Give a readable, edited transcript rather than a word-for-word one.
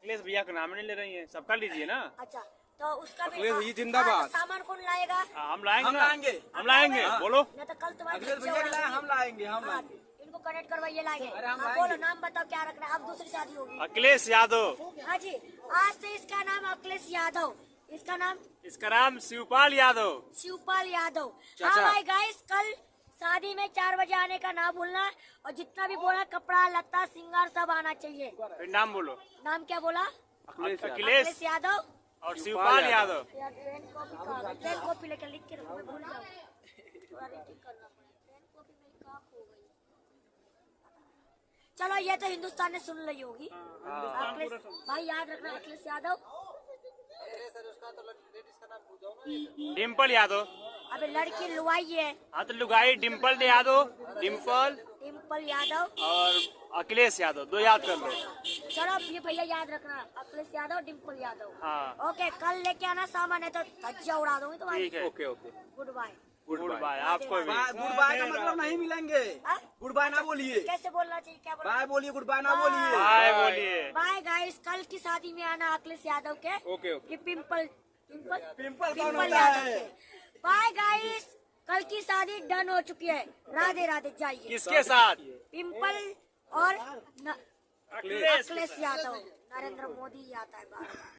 अखिलेश भैया का नाम नहीं ले रही है, सबका लीजिए ना। अच्छा तो उसका भी अखिलेश भैया जिंदाबाद। सामान कौन लाएगा? हम लाएंगे हम ना। लाएंगे। हम लाएंगे, बोलो। नहीं तो कल तुम्हारे अखिलेश बच्चे भैया के उड़ा लाए, देंगे। हम लाएंगे हम हाँ, लाएंगे। इनको कनेक्ट करवाइए लाएंगे। अरे हम हाँ, लाएंगे। बोलो नाम बताओ क्या रखना है, अब दूसरी शादी होगी। अखिलेश यादव। हाँ जी, आज से इसका नाम अखिलेश यादव, इसका नाम इसका नाम शिवपाल यादव। शिवपाल यादव। चाचा। हाँ भाई गाइस, कल शादी में 4 बजे आने का ना भूलना, और जितना भी बोला कपड़ा लत्ता सिंगार सब आना चाहिए। फिर नाम बोलो। नाम क्या बोला? अखिलेश अखिलेश यादव और शिवपाल यादव। यार ट्रेन कॉपी लेकर लिख के रखो, मैं भूल जाऊँ। थोड़ा रीडिंग करना पड़ेगा, ट्रेन कॉपी मेरी कहाँ खो गई। चलो ये तो हिंदुस्तान ने सुन ली होगी। अखिलेश भाई याद रखना, अखिलेश यादव। डिम्पल यादव। अबे लड़की लुआई है। हाँ तो लुगाई डिम्पल यादव, डिम्पल डिम्पल यादव और अखिलेश यादव, 2 याद कर लो। चलो ये भैया याद रखना, अखिलेश यादव डिम्पल यादव। हाँ ओके, कल लेके आना सामान, है तो धज्जियां उड़ा दूंगी तुम्हारी। ठीक है। Okay okay. Good bye. Good bye आपको भी। गुड बाय का मतलब नहीं मिलेंगे। हाँ? गुड बाय ना बोलिए। कैसे बोलना चाहिए, क्या बोलना? बाय बोलिए, गुड बाय ना बोलिए। बाय बोलिए। बाय गाइस, कल की शादी में आना अखिलेश यादव के। Okay okay. ये पिंपल पिंपल पिंपल कौन पिंपल होता यादव है? के। बाय गाइस, कल की शादी डन हो चुकी है। राधे राधे, जाइए। किसके साथ? पिंपल और अखिलेश। अखिलेश यादव। नरेंद्र मोदी आता है बाहर।